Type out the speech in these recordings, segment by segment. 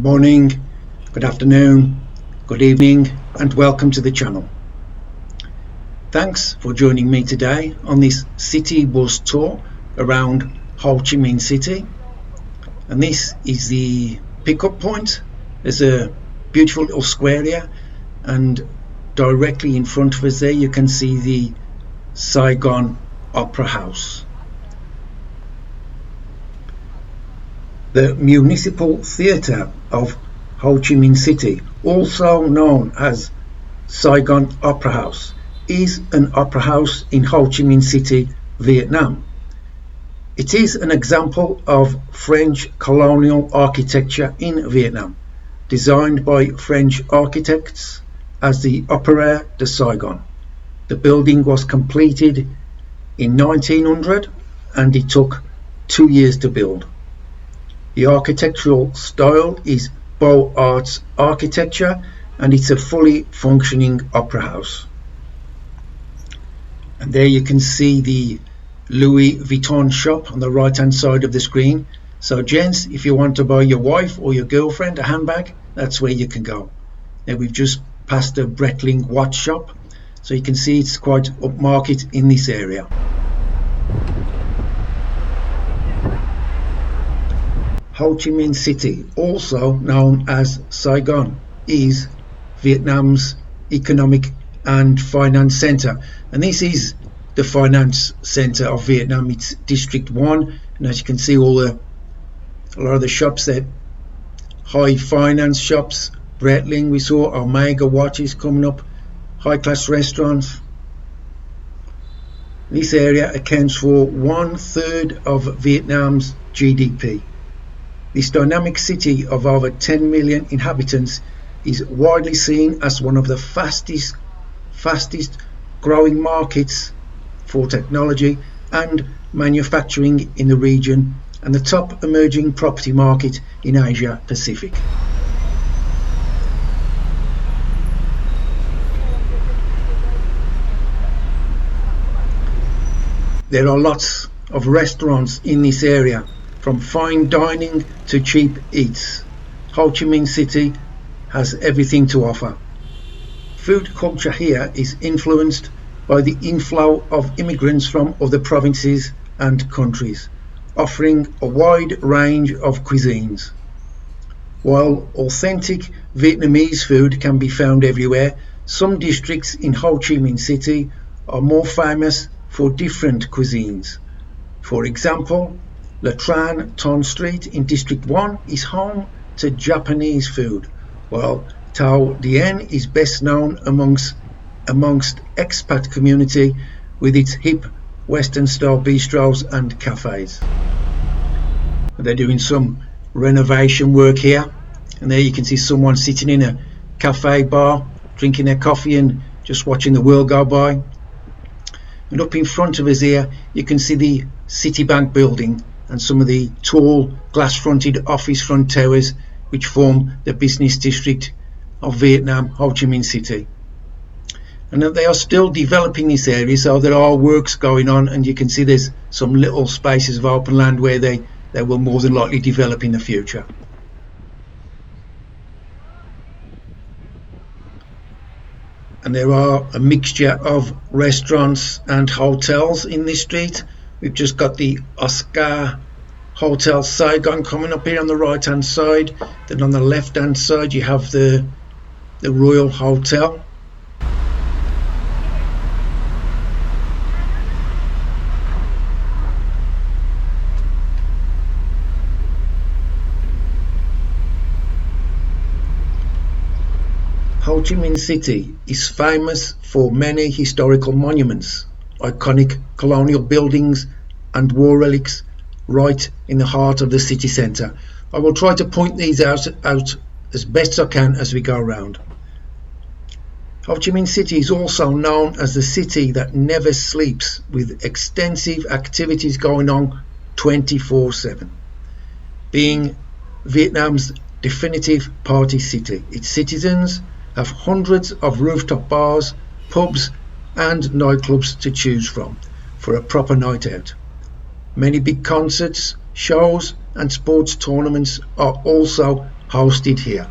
morning, good afternoon, good evening, and welcome to the channel. Thanks for joining me today on this city bus tour around Ho Chi Minh City. And this is the pickup point. There's a beautiful little square here, and directly in front of us there you can see the Saigon Opera House. The Municipal Theatre of Ho Chi Minh City, also known as Saigon Opera House, is an opera house in Ho Chi Minh City, Vietnam. It is an example of French colonial architecture in Vietnam, designed by French architects as the Opera de Saigon. The building was completed in 1900 and it took 2 years to build. The architectural style is Beaux Arts architecture, and it's a fully functioning opera house. And there you can see the Louis Vuitton shop on the right hand side of the screen. So gents, if you want to buy your wife or your girlfriend a handbag, that's where you can go. Now we've just passed a Breitling watch shop, so you can see it's quite upmarket in this area. Ho Chi Minh City, also known as Saigon, is Vietnam's economic and finance centre, and this is the finance centre of Vietnam. It's District 1, and as you can see, a lot of the shops there, high finance shops, Breitling, we saw Omega watches coming up, high class restaurants. This area accounts for 1/3 of Vietnam's GDP. This dynamic city of over 10 million inhabitants is widely seen as one of the fastest growing markets for technology and manufacturing in the region, and the top emerging property market in Asia Pacific. There are lots of restaurants in this area, from fine dining to cheap eats. Ho Chi Minh City has everything to offer. Food culture here is influenced by the inflow of immigrants from other provinces and countries, offering a wide range of cuisines. While authentic Vietnamese food can be found everywhere, some districts in Ho Chi Minh City are more famous for different cuisines. For example, Le Tran Ton Street in District 1 is home to Japanese food, while Tao Dien is best known amongst expat community with its hip Western style bistros and cafes. They're doing some renovation work here, and there you can see someone sitting in a cafe bar drinking their coffee and just watching the world go by. And up in front of us here you can see the Citibank building and some of the tall glass-fronted office front towers which form the business district of Vietnam, Ho Chi Minh City. And they are still developing this area, so there are works going on, and you can see there's some little spaces of open land where they will more than likely develop in the future. And there are a mixture of restaurants and hotels in this street. We've just got the Oscar Hotel Saigon coming up here on the right hand side. Then on the left hand side you have the Royal Hotel. Ho Chi Minh City is famous for many historical monuments, iconic colonial buildings and war relics right in the heart of the city centre. I will try to point these out as best I can as we go around. Ho Chi Minh City is also known as the city that never sleeps, with extensive activities going on 24/7. Being Vietnam's definitive party city, its citizens have hundreds of rooftop bars, pubs and nightclubs to choose from for a proper night out. Many big concerts, shows and sports tournaments are also hosted here.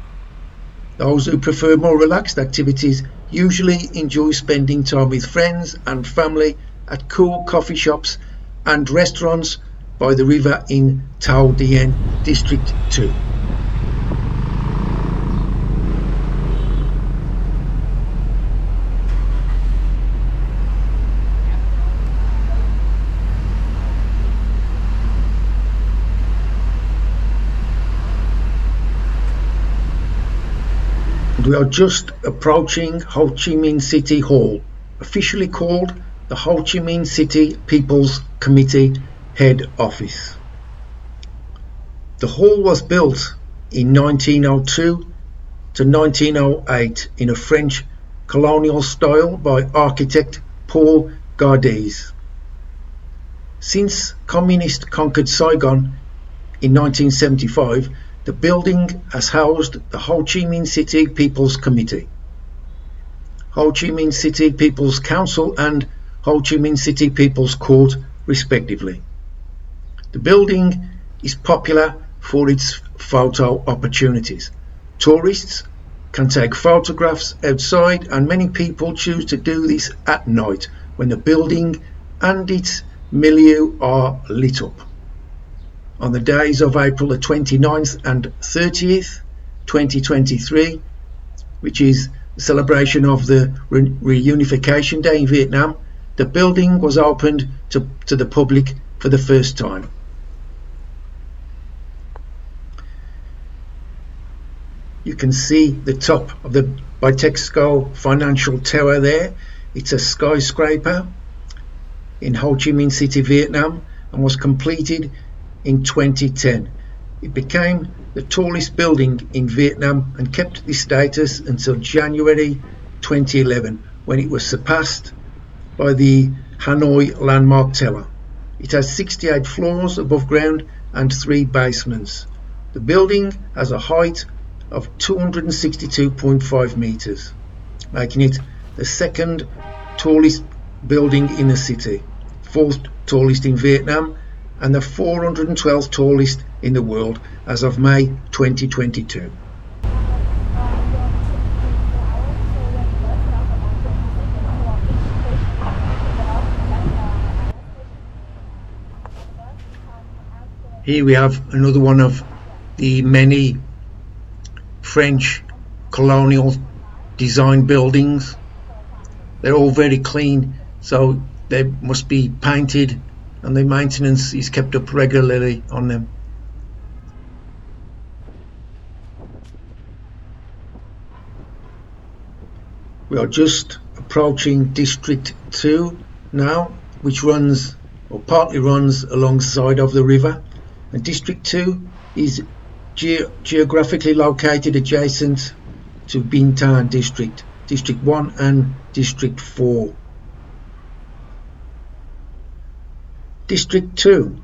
Those who prefer more relaxed activities usually enjoy spending time with friends and family at cool coffee shops and restaurants by the river in Tao Dien District 2. We are just approaching Ho Chi Minh City Hall, officially called the Ho Chi Minh City People's Committee Head Office. The hall was built in 1902 to 1908 in a French colonial style by architect Paul Gardez. Since communists conquered Saigon in 1975, the building has housed the Ho Chi Minh City People's Committee, Ho Chi Minh City People's Council and Ho Chi Minh City People's Court, respectively. The building is popular for its photo opportunities. Tourists can take photographs outside, and many people choose to do this at night when the building and its milieu are lit up. On the days of April the 29th and 30th, 2023, which is the celebration of the Reunification Day in Vietnam, the building was opened to the public for the first time. You can see the top of the Bitexco financial tower there. It's a skyscraper in Ho Chi Minh City, Vietnam, and was completed in 2010. It became the tallest building in Vietnam and kept this status until January 2011, when it was surpassed by the Hanoi Landmark Tower. It has 68 floors above ground and 3 basements. The building has a height of 262.5 meters, making it the second tallest building in the city, 4th tallest in Vietnam, and the 412th tallest in the world as of May 2022. Here we have another one of the many French colonial design buildings. They're all very clean, so they must be painted, and the maintenance is kept up regularly on them. We are just approaching District 2 now, which runs or partly runs alongside of the river, and District 2 is geographically located adjacent to Bintan District, District 1 and District 4. District 2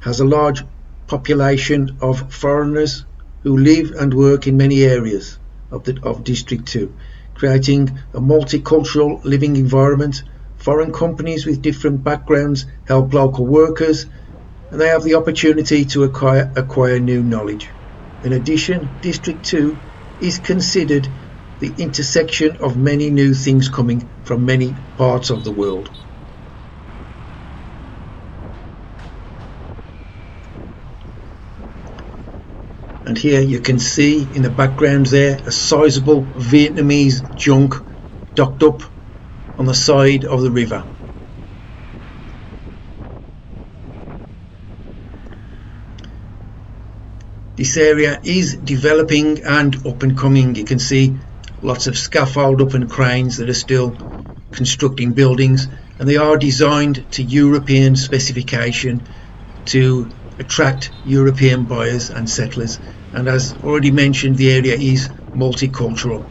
has a large population of foreigners who live and work in many areas of District 2, creating a multicultural living environment. Foreign companies with different backgrounds help local workers, and they have the opportunity to acquire new knowledge. In addition, District 2 is considered the intersection of many new things coming from many parts of the world. And here you can see in the background there a sizable Vietnamese junk docked up on the side of the river. This area is developing and up and coming. You can see lots of scaffold up and cranes that are still constructing buildings, and they are designed to European specification to attract European buyers and settlers. And as already mentioned, the area is multicultural.